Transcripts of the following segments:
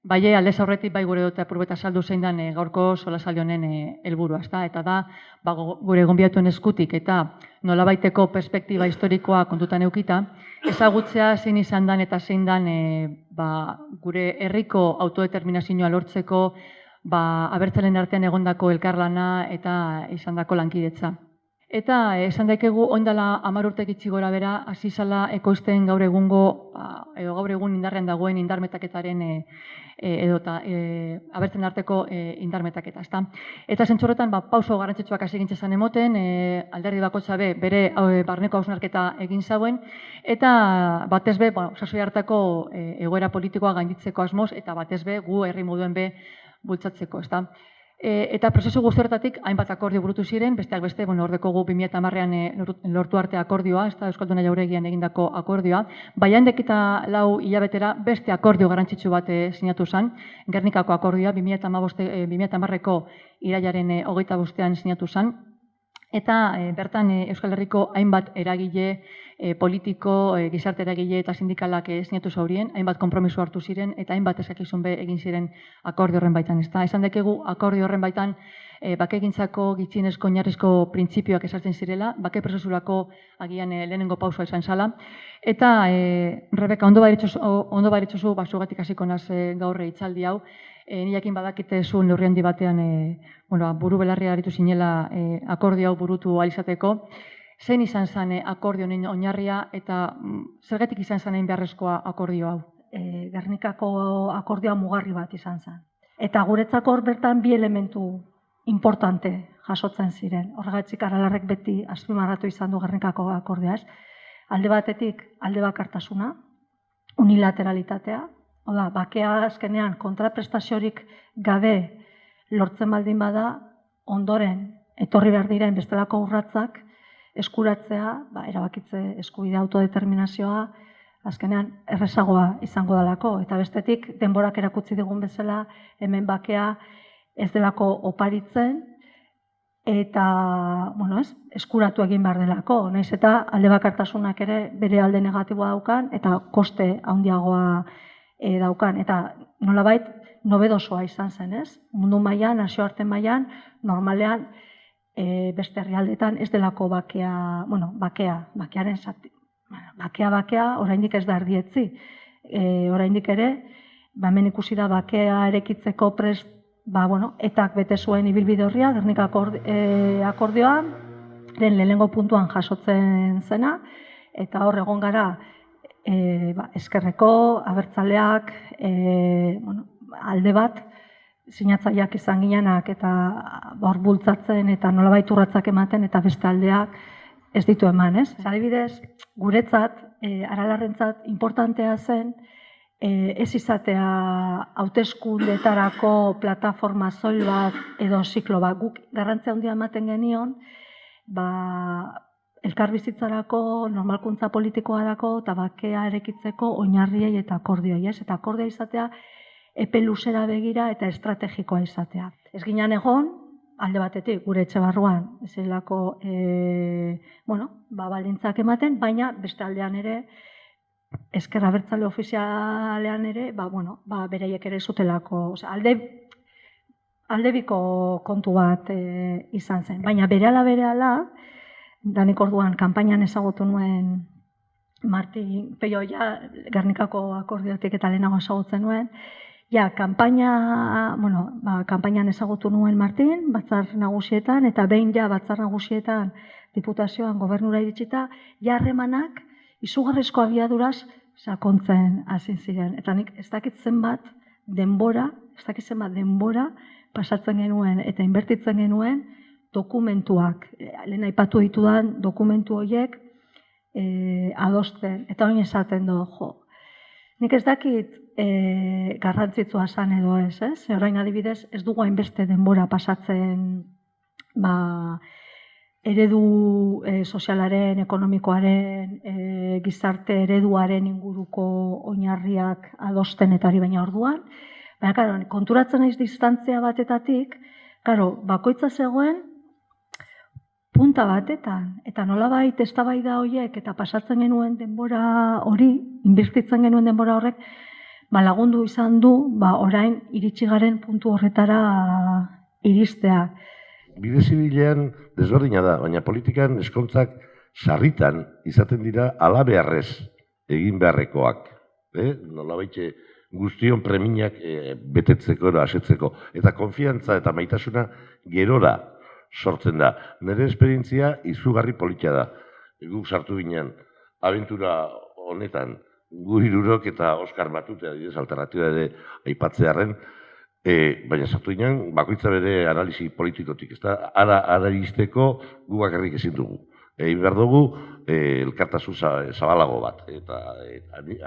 Bai, aldez aurretik bai gure dut apurbeta saldu zein den gaurko solasaldi honen helburua, ezta? Eta da, gure gonbidatuen eskutik eta nolabaiteko perspektiba historikoa kontutan edukita, ezagutzea zein izan den eta zein den gure herriko autodeterminazioa lortzeko abertzaleen artean egondako elkarlana eta izandako lankidetza. Eta esan daikegu orain dela 10 urte gitxi gora bera hasi zela ekoizten gaur egungo edo gaur egun indarrean dagoen indarmetaketaren edota abertzen arteko indarmetaketa, ezta? Eta zentzu horretan pauso garrantzitsuak hasi gintzen emoten, alderdi bakoitza bere barneko hausnarketa egin zauen eta batez be, sasoi hartako egoera politikoa gainditzeko asmoz eta batez be gu herri moduen bultzatzeko, ezta? Eta prozesu guzti horretatik hainbat akordio burutu ziren, besteak beste, hor dekogu 2010ean lortu arte akordioa, ez da Euskalduna Jauregian egindako akordioa, baina handik eta 4 hilabetera beste akordio garrantzitsu bat sinatu zen, Gernikako akordioa 2010ko irailaren 25ean sinatu zen, eta bertan Euskal Herriko hainbat eragile politiko, gizarte eragile eta sindikalak sinatu zaurien, hainbat konpromiso hartu ziren eta hainbat eskakizun egin ziren akordio horren baitan. Esan dekegu akordio horren baitan bakegintzako gitxienezko oinarrizko printzipioak esartzen zirela, bake prozesurako agian lehenengo pausua izan zala. Eta, Rebeka, ondo baritzuzu, zugatik hasiko naz gaur hitzaldi hau, nirekin badakite zuen neurri handi batean buru belarria aritu zinela akordio hau burutu alizateko. Zein izan zen akordio honen oinarria eta zergatik izan zen beharrezkoa akordio hau? Gernikako akordioa mugarri bat izan zen. Eta guretzako hor bertan bi elementu importante jasotzen ziren. Horregatik Aralarrek beti azpimarratu izan du Gernikako akordioa. Alde batetik alde bakartasuna, unilateralitatea, bakea azkenean kontraprestaziorik gabe lortzen baldin bada, ondoren etorri behar diren bestelako urratsak eskuratzea, erabakitze eskubide autodeterminazioa, azkenean errezagoa izango dalako. Eta bestetik, denborak erakutsi digun bezala, hemen bakea ez delako oparitzen, eta eskuratu egin behar delako. Nahiz eta alde bakartasunak ere bere alde negatiboa daukan, eta koste handiagoa daukan. Eta nolabait, nobedosoa izan zen, ez? Mundu mailan, nazioarte mailan, normalean, beste herrialdetan ez delako bakearen zati. Bakea, oraindik ez da erdietzi. Oraindik ere, hemen ikusi da bakea erekitzeko prest, etak bete zuen ibilbide horria, Gernikako akordioan, lehenengo puntuan jasotzen zena, eta hor egon gara ezkerreko, abertzaleak, alde bat, sinatzaileak izan ginenak eta hor bultzatzen eta nolabait urratsak ematen eta beste aldeak ez ditu eman, ez? Adibidez, guretzat, Aralarrentzat importantea zen ez izatea hauteskundeetarako plataforma soil bat edo ziklo bat. Guk garrantzia handia ematen genion, elkarbizitzarako, normalkuntza politikoarako eta bakea erekitzeko oinarriei eta akordioei, ez? Eta akordioa izatea epe luzera begira eta estrategikoa izatea. Ez ginen egon, alde batetik, gure etxe barruan, zelako baldintzak ematen, baina beste aldean ere, ezker abertzale ofizialean ere, bereiek ere zutelako, aldebiko kontu bat izan zen. Baina berehala, danik orduan kanpainan ezagutu nuen Martin Peioia, Gernikako akordiotik eta lehenago ezagutzen nuen, kanpainan ezagutu nuen Martin, batzar nagusietan, eta behin batzar nagusietan diputazioan gobernura iritsita, harremanak izugarrizko abiaduraz sakontzen hasi ziren. Eta nik ez dakit zenbat denbora pasatzen genuen eta inbertitzen genuen dokumentuak, lehen aipatu ditudan dokumentu horiek adosten. Eta hori esaten du, nik ez dakit garrantzitsua zen edo ez, ez? Orain adibidez, ez dugu hainbeste denbora pasatzen eredu sozialaren, ekonomikoaren, gizarte ereduaren inguruko oinarriak adosten eta hori baina orduan. Baina, konturatzen naiz distantzia batetatik, bakoitza zegoen punta batetan, eta nolabait eztabaida horiek eta pasatzen genuen denbora hori, inbertitzen genuen denbora horrek, lagundu izan du orain iritsi garen puntu horretara iristea. Bide zibilean desberdina da, baina politikan eskontzak sarritan izaten dira halabeharrez egin beharrekoak. Nolabaitxe guztion preminak betetzeko, asetzeko. Eta konfiantza eta maitasuna gerora sortzen da. Nire esperientzia izugarri politia da. Guk sartu ginen abentura honetan, gu hirurok eta Oskar Matute, adibidez, alternatiba ere aipatzearren, baina sartu ginen bakoitza bere analisi politikotik. Ara iristeko gu bakarrik ezin dugu. Egin behar dugu elkartasun zabalago bat, eta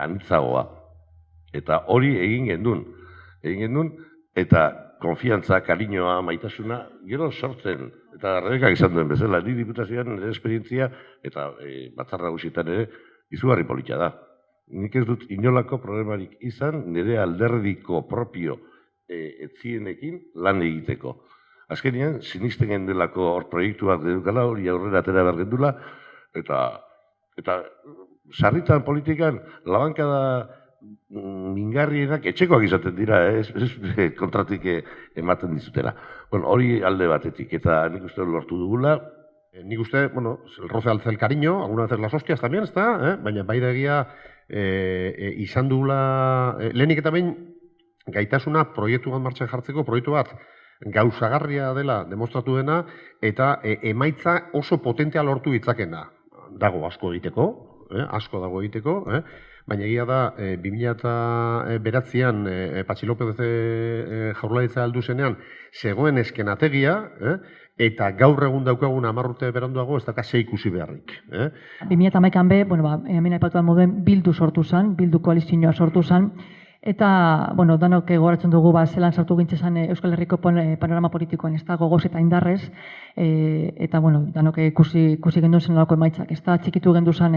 anitzagoa. Eta hori egin gendun, eta konfiantza, kariñoa, maitasuna, gero sortzen, eta Rebekak izan duen bezala, ni diputazioan nire esperientzia, eta Batzar Nagusietan ere, izugarri politia da. Nik ez dut inolako problemarik izan, nire alderdiko propio etzienekin lan egiteko. Azkenean, sinisten gendelako hor proiektu bat gedukala, hori aurrera atera behar gendula, eta sarritan politikan, labankada mingarrienak etxekoak izaten dira, ez kontratik ematen dizutela. Hori alde batetik, eta nik uste lortu dugula. Nik uste, el roce alza el cariño, alguna vez las hostias también, ezta? Baina bai da egia izan dugula, lehenik eta behin gaitasuna proiektu bat martxan jartzeko, proiektu bat gauzagarria dela demostratu dena, eta emaitza oso potentea lortu ditzakena. Dago asko egiteko, baina egia da, 2009an Patxi López Jaurlaritza aldu zenean, zegoen eskenategia, eta gaur egun daukagun 10 urte beranduago ez daka ze ikusi beharrik. 2011an be, hemen aipatuan moduen Bildu sortu zen, Bildu koalizioa sortu zen, eta, danok gogoratzen dugu, zelan sartu gintzen Euskal Herriko panorama politikoen, ez da gogoz eta indarrez, eta, danok ikusi gendun zen nolako emaitzak, ez da txikitu gendu zen,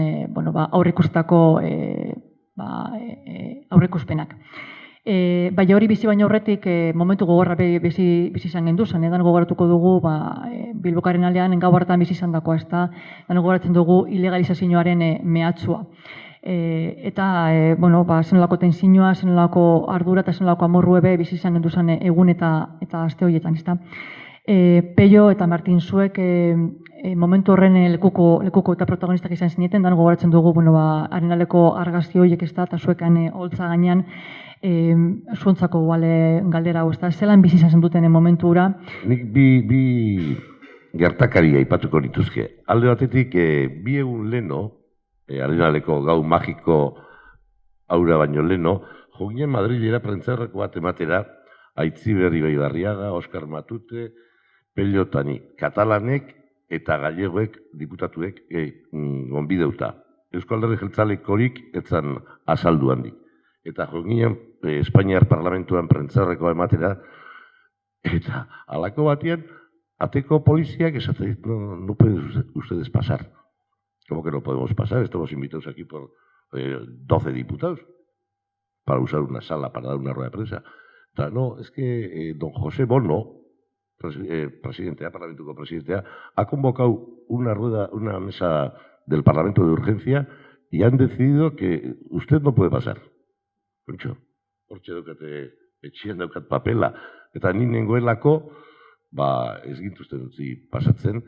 aurreikusitako aurreikuspenak. Baina hori bizi baina horretik momentu gogorra bizi izan gendu zen, edan gogoratuko dugu Bilbokaren aldean gau hartan bizi izan dakoa, ez da, danok gogoratzen dugu ilegalizazioaren mehatxua. Eta, zenolako tensioa, zenolako ardura eta zenolako amorruebe bizi izan gendu zen egun eta aste horietan, ez da. Pello eta Martin zuek momentu horren lekuko eta protagonistak izan zineten, dan gogoratzen dugu, haren aleko argazki horiek ez da, eta zuekan holtza gainean, zuontzako galdera hau, ez da, zelan bizi izan duten momentu hura. Nik bi gertakari aipatuko nituzke. Alde batetik, bi egun leno, haren aleko gau magiko aura baino leno, joginen Madrilera prentzerreko bat ematera, Aitziberri Baibarriaga, Oskar Matute, Pello Tani, katalanek eta gallegoek, diputatuek, gonbideuta. Eusko Alderdi Jeltzalekorik etzan azaldu handik. Eta joginen Espainiar Parlamentuan prentzerreko ematera, eta halako batean, ateko poliziak esaten dit, no pueden ustedes pasar. ¿Cómo que no podemos pasar? Estamos invitados aquí por 12 diputados para usar una sala, para dar una rueda de prensa. No, es que don José Bono, presidentea, parlamentuko presidentea, ha convocado una mesa del Parlamento de urgencia y han decidido que usted no puede pasar. Hortxe daukate, etxean daukat papela. Eta ni nengoelako, ez gintuzten utzi pasatzen,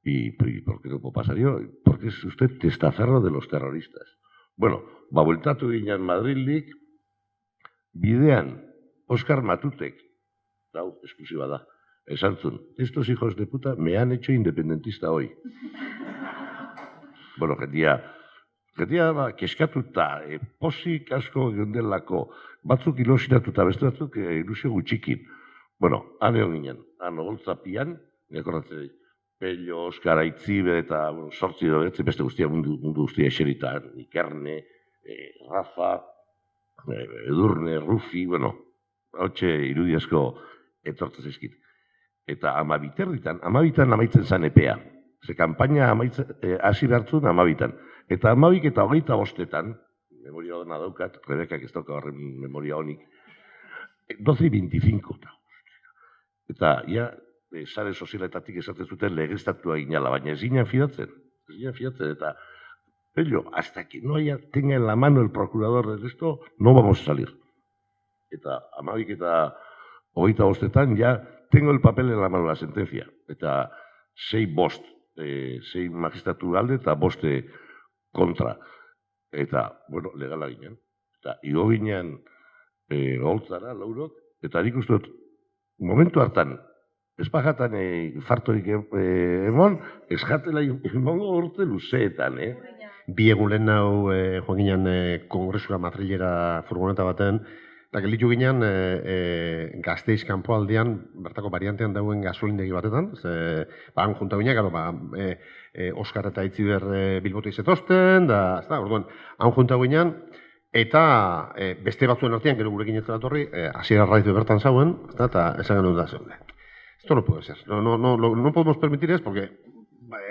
¿y por qué no puedo pasar yo? Porque es usted testaferro de los terroristas. Bueltatu ginen Madrildik, bidean, Oskar Matutek, esklusiba da, esan zuen, estos hijos de puta me han hecho independentista hoy. Jendia keskatuta, posik asko gendelako, batzuk ilusinatuta, beste batzuk ilusio gutxikin. Han egon ginen, han oholtzapian, nekorratzen Pello, Oskar, Aitzibe eta sortzi dogetzi, beste guztia mundu guztia eseritan, Ikerne, Rafa, Edurne, Rufi, hautxe irudiazko etortzen zaizkit. Eta amabiterritan amaitzen zen epea. Ze kampaina hasi behartzun amabitan. Eta 12 eta 25, memoria dena daukat, Rebekak ez dauka horren memoria honik, 12:25. Eta, sare sozialetatik esaten zuten legeztatua ginala, baina ez ginen fidatzen, eta, Pello, hasta que no tenga en la mano el procurador de esto, no vamos a salir. eta 12 eta 25etan ja tengo el papel en la mano la sentencia. Eta 6-5, 6 magistratu alde eta 5 kontra. Eta, bueno, legala ginen. Eta igo ginen holtzara, laurok, eta nik uste dut, momentu hartan, ez pajatan infartorik emon, ez jatela emongo urte luzeetan, Bi egun lehen hau joan ginen kongresura Madrilera furgoneta baten, eta gelditu ginen Gasteiz kanpoaldean, bertako variantean dauen gasolindegi batetan, han junta ginen, Oskar eta Itziber Bilbota izetozten, orduan, han junta ginen, eta beste batzuen artean, gero gurekin ez datorri, Asier Arraiz bertan zauen, eta esan genuen da zeuden. Esto no puede ser, no podemos permitir eso, porque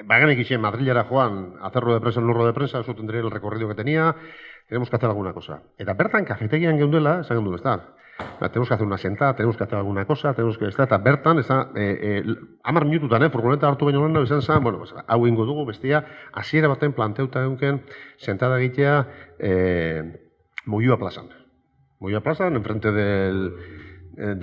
Baganek ixen Madrilera joan, hacer rueda de prensa en un rueda de prensa, eso tendría el recorrido que tenía, tenemos que hacer alguna cosa. Eta bertan kafetegian geundela, esan genuen, tenemos que hacer una sentada, tenemos que hacer alguna cosa, tenemos que estar, eta bertan, 10 minututan, furgoneta hartu baino lehen, izan zen, bueno, hau ingo dugu, bestia, hasiera baten planteuta egunken, sentada egitea, Moyua plazan. Moyua plazan, enfrente del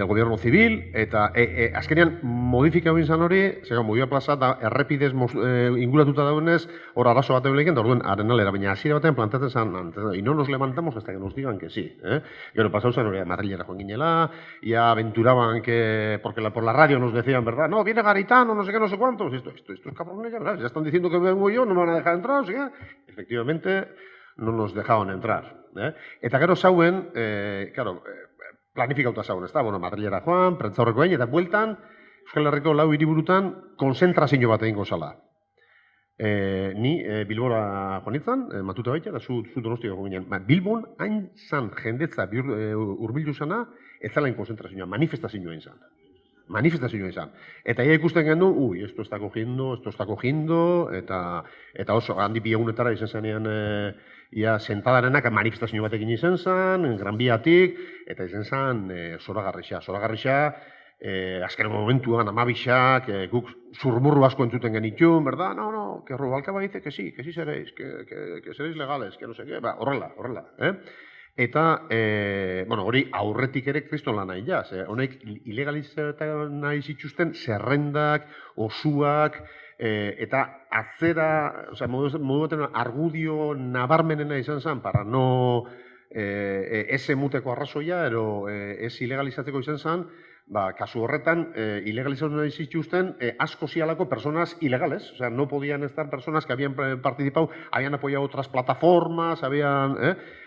gobierno civil, eta azkenean modifikau izan hori, Moyua plaza da errepidez inguratuta daunez, hor arazo bat eulekin, da orduan arenalera, baina hasiera batean plantatzen zan, y no nos levantamos hasta que nos digan que sí. Gero pasau zen hori, Madrilera joan ginela, ya aventuraban que, porque por la radio nos decían, ¿verdad? No, viene Garitano, no sé qué, no sé cuántos, estos cabrones ya están diciendo que vengo yo, no me van a dejar entrar, o sea, efectivamente, no nos dejaban entrar. Eta gero zauen, planifikauta zauen, bueno, Madrilera joan, prentzaurreko egin, eta bueltan, Euskal Herriko 4 hiriburutan, konzentrazio bat egingo zala. Ni Bilbora joan nintzen, Matute baita, eta zu Donostia joan ginen. Bilbon, hain zan jendetza urbildu zana, ez zalain konzentrazioa, manifestazioa izan. Eta ia ikusten genuen, esto está cogiendo, eta oso, handi bi egunetara izan zanean, ia sentadarenak manifestazio batekin izan zen, Gran Biatik, eta izan zen zoragarrixa, azken momentuan amabixak, guk zurmurru asko entzuten genitun, ¿verdad? No, que Rubalcaba dice que sí seréis, que seréis legales, que no sé qué, horrela. Eta, hori aurretik ere kriston lan nahi jaz, honek ilegalizatzen nahi zituzten zerrendak, osuak, eta atzera, modu baten argudio nabarmenena izan zen, para no ez emuteko arrazoia, ero ez ilegalizatzeko izan zen, kasu horretan, ilegalizatzen nahi zituzten asko zialako personas ilegales, o sea, no podían estar personas que habían participado, habían apoyado otras plataformas,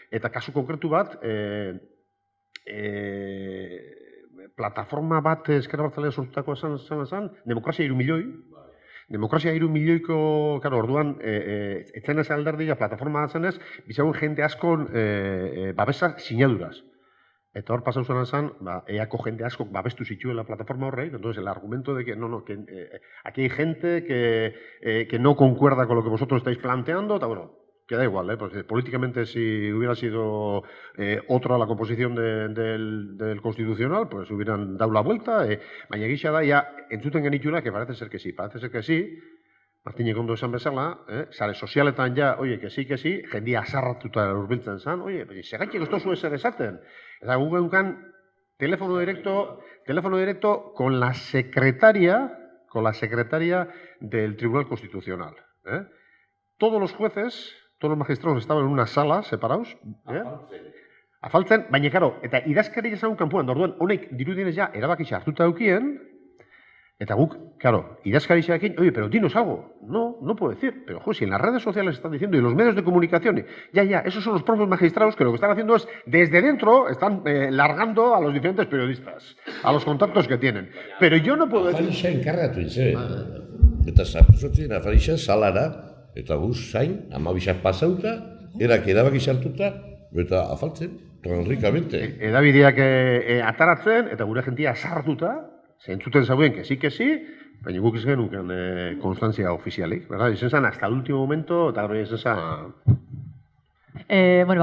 eta kasu konkretu bat, plataforma bat ezkerra Abertzalea sortutako esan, Demokrazia 3 milioi. Demokrazia 3 milioiko, orduan, etzen ez alderdia plataforma zenez, bizagun jende askon babesa sinaduraz. Eta hor pasau zen esan, eako jende askok babestu zituela plataforma horrei, entonces el argumento de que, aquí hay gente que no concuerda con lo que vosotros estáis planteando, eta bueno, queda igual, porque políticamente si hubiera sido otra la composición del Constitucional, pues hubieran dado la vuelta, baina egisa da, ya entzuten genituna, que parece ser que sí, Martinek ondo esan bezala, sare sozialetan ja, que sí, jendia azarratuta urbiltzen zan, segaitik ez tozu ezer esaten. Eta gu geunkan teléfono directo con la secretaria del Tribunal Constitucional. Todos los jueces, todos los magistrados estaban en una sala, separados. Afaltzen, baina, eta idazkari esan kanpuan, orduan, honek dirudienez ja, erabakitza hartuta eukien, eta guk, idazkari esakin, pero dinos algo. No puedo decir. Pero, si en las redes sociales están diciendo, y los medios de comunicación, esos son los propios magistrados que lo que están haciendo es, desde dentro, están largando a los diferentes periodistas, a los contactos que tienen. Pero yo no puedo decir... Afarixa enkargatu izan. Eta sartu zotzien Afarixa salara, eta guz zain, amabixak pasauta, erak erabaki sartuta, eta afaltzen, ricamente. Edabideak ataratzen, eta gure jentia sartuta, zentzuten zauen, que sí, baina guk izan genuken konstantzia ofizialik, ¿verdad? Izan zen, hasta el último momento, eta hori izan zen...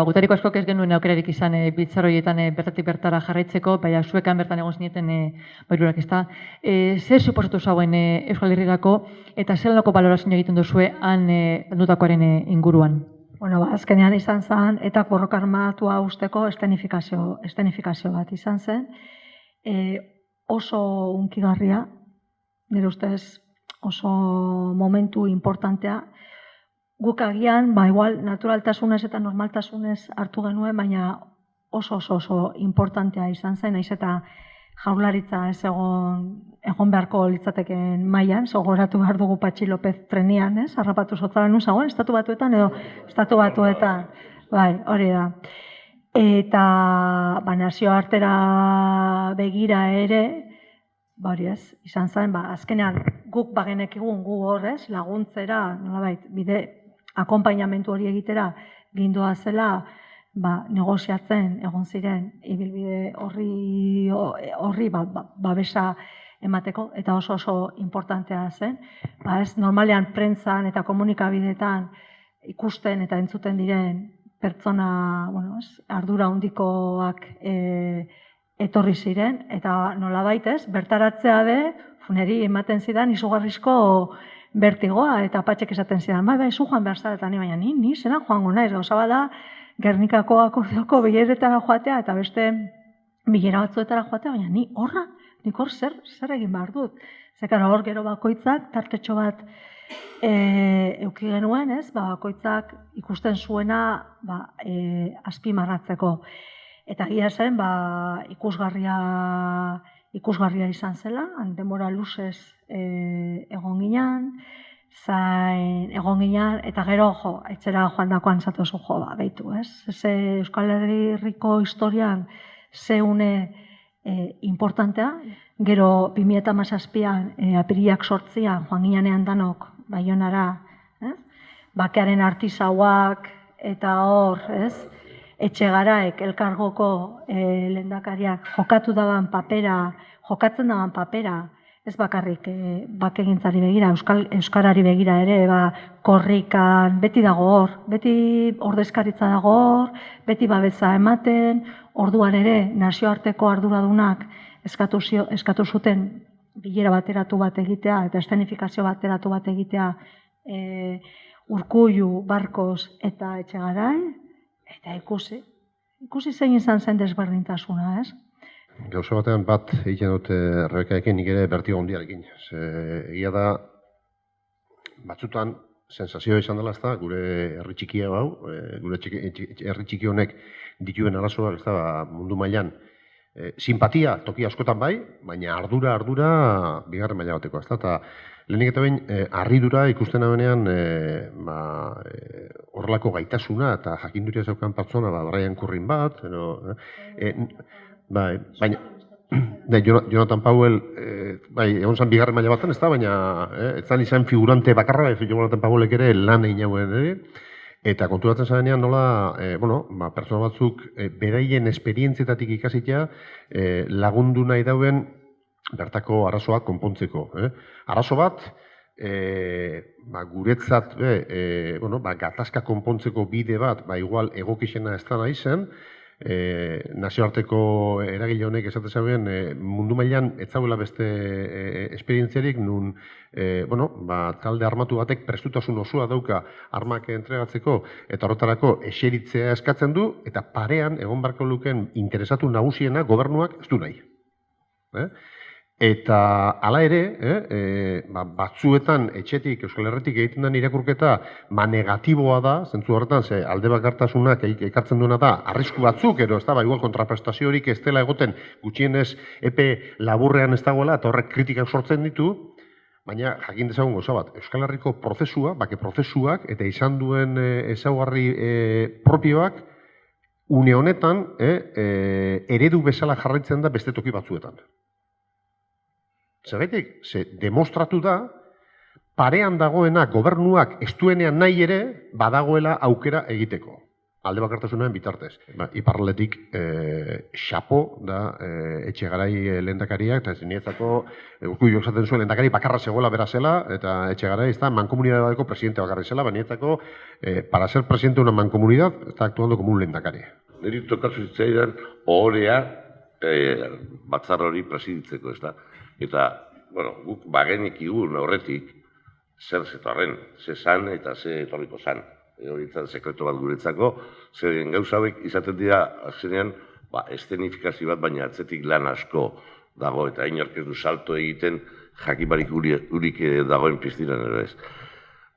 Gutariko askok ez genuen aukerarik izan biltzarroietan bertatik bertara jarraitzeko, baina zuekan bertan egon zineten bairurak ezta. Zer suposatu zauen Euskal Herrirako eta zer lanoko balorazio egiten duzue han landutakoaren inguruan? azkenean izan zen, eta borroka armatua usteko estenifikazio bat izan zen. Oso hunkigarria, nire ustez oso momentu importantea. Guk agian, igual, naturaltasunez eta normaltasunez hartu genuen, baina oso importantea izan zen, naiz eta Jaurlaritza ez egon beharko litzateken mailan, gogoratu behar dugu Patxi López trenian, harrapatu zotzala nun zagoen, Estatu Batuetan edo Estatu Batuetan, bai, hori da. Eta nazioartera begira ere, hori ez, izan zen, azkenean guk bagenekigun gu horrez, laguntzera, nolabait, bide akonpainamentu hori egitera gindoa zela, negoziatzen egon ziren ibilbide horri babesa emateko, eta oso importantea zen. Ez normalean prentzan eta komunikabideetan ikusten eta entzuten diren pertsona ardura handikoak etorri ziren, eta nolabait ez, bertaratzea be, niri ematen zidan izugarrizko bertigoa, eta Patxek esaten zidan, zu joan behar zara, eta baina ni zelan joango naiz, gauza bada, Gernikako akordioko bileretara joatea eta beste bilera batzuetara joatea, baina nik hor zer egin behar dut. Zekara hor gero bakoitzak, tartetxo bat euki genuen, bakoitzak ikusten zuena azpimarratzeko. Eta gira zen, ikusgarria izan zela, denbora luzez egon ginen, egon ginen, eta gero, etxera joan dakoan zatozu, behitu, ez? Euskal Herriko historian zeune importantea, gero 2017an, apirilak 8an, joan ginean danok, Baionara, bakearen artisauak, eta hor, ez? Etxegaraek, elkargoko lehendakariak, jokatzen daban papera, ez bakarrik bakegintzari begira, euskarari begira ere, korrikan, beti dago hor, beti ordezkaritza dago hor, beti babesa ematen, orduan ere nazioarteko arduradunak eskatu zuten bilera bateratu bat egitea, eta estenifikazio bateratu bat egitea Urkullu, Barkos eta Etxegarai, eta ikusi zein izan zen desberdintasuna, ez? Gauza batean bat egiten dute Rebekaekin, nik ere bertigo handiarekin. Egia da, batzutan sensazioa izan dela, gure herri txikia hau, gure herri txiki honek dituen arazoak, mundu mailan, simpatia toki askotan bai, baina ardura bigarren maila bateko, eta lehenik eta behin harridura ikusten abenean horrelako gaitasuna eta jakinduria zeukan pertsona, Brian Currin bat, baina Jonathan Powell egon zen bigarren maila baten, baina ez zan izan figurante bakarra, Jonathan Powellek ere lan egin jauen ere, eta konturatzen zarenean nola, pertsona batzuk beraien esperientzietatik ikasitea lagundu nahi dauen bertako arazoak konpontzeko. Arazo bat, guretzat gatazka konpontzeko bide bat, igual egokixena ez da nahi zen, nazioarteko eragile honek esaten zauen mundu mailan ez zauela beste esperientziarik nun talde armatu batek prestutasun osoa dauka armak entregatzeko eta horretarako eseritzea eskatzen du eta parean egon beharko lukeen interesatu nagusiena gobernuak ez du nahi. Eta hala ere, batzuetan etxetik, Euskal Herritik egiten den irakurketa negatiboa da, zentzu horretan, alde bakartasunak ekartzen duena da, arrisku batzuk, ero ez da, igual kontraprestaziorik ez dela egoten gutxienez epe laburrean ez dagoela, eta horrek kritikak sortzen ditu, baina jakin dezagun gauza bat, Euskal Herriko prozesua, bake prozesuak, eta izan duen ezaugarri propioak, une honetan, eredu bezala jarraitzen da beste toki batzuetan. Zergatik, demostratu da, parean dagoena gobernuak ez duenean nahi ere, badagoela aukera egiteko. Alde bakartasunaren bitartez. Iparraldetik, xapo da Etxegarai lehendakariak, eta zinietzako, Urkullu esaten zuen lehendakari bakarra zegoela bera zela, eta Etxegarai ez da mankomunidade bateko presidente bakarra zela, banietzako, para ser presidente de una mancomunidad, está actuando como un lehendakari. Niri tokatu zitzaidan ohorea batzar hori presiditzeko, ez da? Eta, guk bagenik igun horretik, zer zetorren, ze zan eta ze etorriko zan. hori sekreto bat guretzako, zeren gauza hauek izaten dira, azkenean, eszenifikazio bat, baina atzetik lan asko dago, eta inork ez du salto egiten jakibarik urik dagoen piztiran ere ez.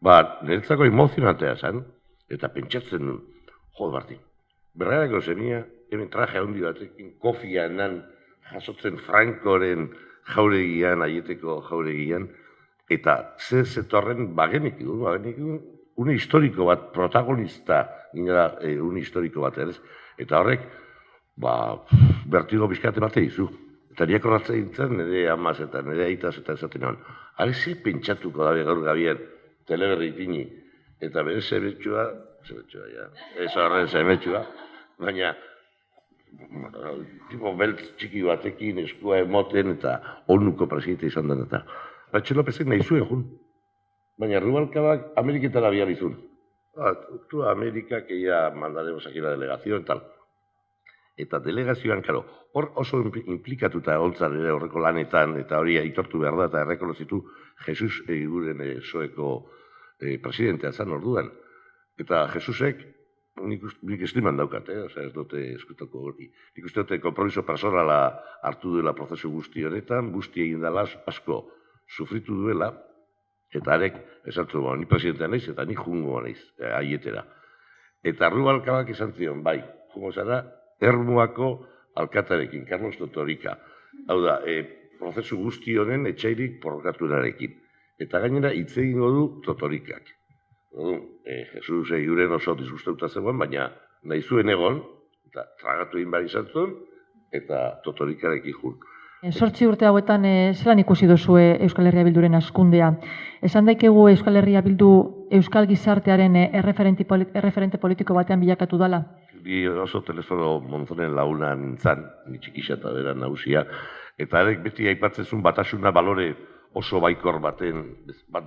Niretzako emozionantea zen, eta pentsatzen nuen, Martin, berrarako zemia, hemen traje handi batekin, kofianan jasotzen Frankoren jauregian, aieteko jauregian, eta zetorren bagenik une historiko bat, protagonista, une historiko bat ere, eta horrek, bertigo bizkate bat egizu. Eta niak horratzen dintzen, nire amaz eta nire aitaz eta esaten hon. Hale ze pentsatuko dabe gaur gabian, teleberri ipini, eta bere zemetxua, ez horren zemetxua, baina, tipo beltz txiki batekin, eskua emoten, eta onuko presidente izan den eta. Patxo Lópezek nahi zuen, jun. Baina Rubalcabak Ameriketara bializun. Tú a América, que ya mandaremos aquí la delegación, tal. Eta delegazioan, karo, hor oso implikatuta holtzan ere horreko lanetan, eta hori aitortu behar da, eta errekonozitu Jesus eguren soeko presidentea zan orduan. Eta Jesusek, nik estiman daukat, ez dute eskutako hori. Nik uste dute kompromiso personala hartu duela prozesu guzti honetan, guzti egin dela asko sufritu duela, eta arek, esatzu, ni presidentea naiz, eta ni jungo naiz, aietera. Eta Rubalcabak esan zion, bai, jungo zara, Ermuako alkatarekin, Carlos Totorika. Hau da, prozesu guzti honen etxairik porrokatunarekin. Eta gainera, hitz egingo du Totorikak. Jesus eguren oso disgustatuta zegoen, baina nahi zuen egon, eta tragatu egin behar izan zuen, eta Totorikarekin jun. 8 urte hauetan zelan ikusi duzue Euskal Herria Bilduren hazkundea. Esan daikegu Euskal Herria Bildu Euskal Gizartearen erreferente politiko batean bilakatu dela? Bi oso telefono Monzonen launa nintzen, ni txikisa eta bera nagusia, eta arek beti aipatzezun batasuna balore oso baikor bat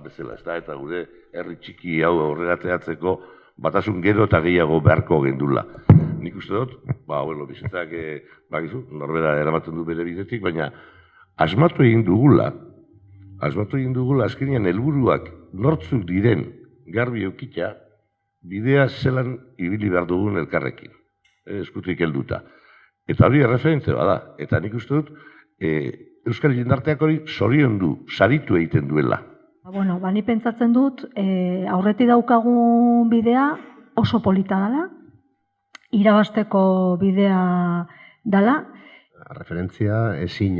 bezala, eta gure herri txiki hau horregateatzeko batasun gero eta gehiago beharko gendula. Nik uste dut, bizitzak, norbera eramaten du bere bidetik, baina asmatu egin dugula azkenean helburuak nortzuk diren garbi eukita, bidea zelan ibili behar dugun elkarrekin, eskutik helduta. Eta hori erreferente bada, eta nik uste dut, Euskal jendarteak hori zoriondu, saritu egiten duela. Ni pentsatzen dut, aurretik daukagun bidea oso polita dela, irabasteko bidea dela. Referentzia ezin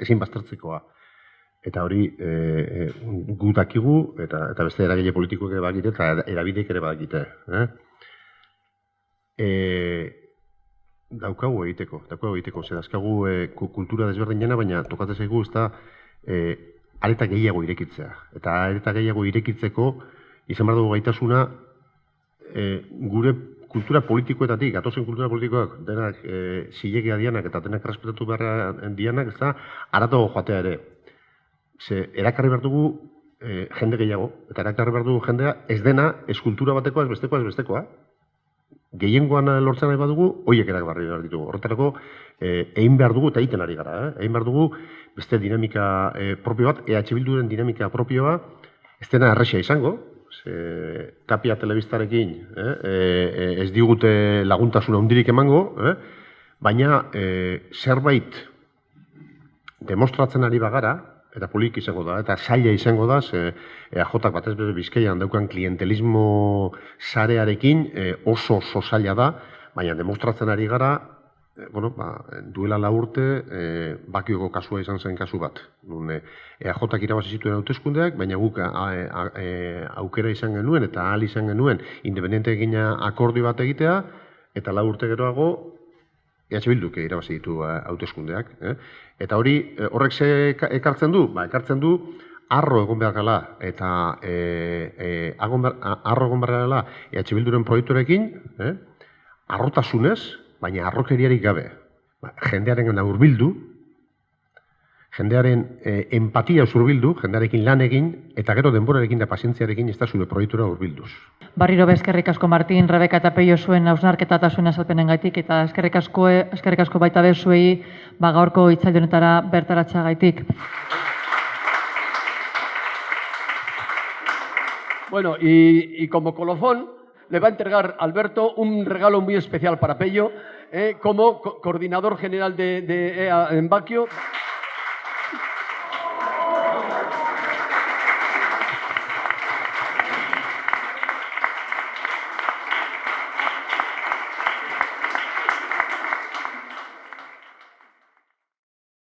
ezin baztertzekoa. Eta hori gu dakigu, eta beste eragile politikoek ere badakite, eta erabideek ere badakite. Daukagu egiteko, dazkagu kultura desberdinena, baina tokatzen zaigu ez da areta gehiago irekitzea. Eta areta gehiago irekitzeko izan behar dugu gaitasuna gure kultura politikoetatik, gatozen kultura politikoak denak zilegia dianak eta denak respetatu behar dianak, ez da aratago joatea ere. Erakarri behar dugu jende gehiago, eta erakarri behar dugu jendea ez dena eskultura batekoa, ez bestekoa. Gehiengoan lortzen nahi badugu, horiek erakarri behar ditugu. Horretarako, egin behar dugu eta egiten ari gara. Egin behar dugu beste dinamika propio bat, EH Bilduren dinamika propioa, ez dena errexea izango, Tapia telebistarekin ez digute laguntasuna hundirik emango, baina zerbait demostratzen ari bagara, eta polik izango da, eta zaila izango da, EAJak batez bere Bizkaian daukan klientelismo sarearekin oso zaila da, baina demostratzen ari gara, duela 4 urte, Bakioko kasua izan zen kasu bat. EAJak irabazi zituen hauteskundeak, baina guk aukera izan genuen, eta ahal izan genuen, independente egina akordio bat egitea, eta 4 urte geroago, EH Bilduk irabazi ditu hauteskundeak. Eta hori, horrek ze ekartzen du? Ekartzen du, arro egon behar gala, eta arro egon behar gala EH Bilduren proiekturekin, arrotasunez, baina arrokeriarik gabe. Jendearen hurbildu, jendearen empatia hurbildu, jendearekin lan egin, eta gero denborarekin da pazientziarekin ez da zure proiektura hurbilduz. Barriro eskerrik asko Martin, Rebeka eta Peio zuen hausnarketa eta zuen azalpenengaitik, eta eskerrik asko baita bezuei gaurko hitzaldi honetara bertaratzagatik. Bueno, y como colofón le va a entregar Alberto un regalo muy especial para Pello, como coordinador general de EA en Baquio.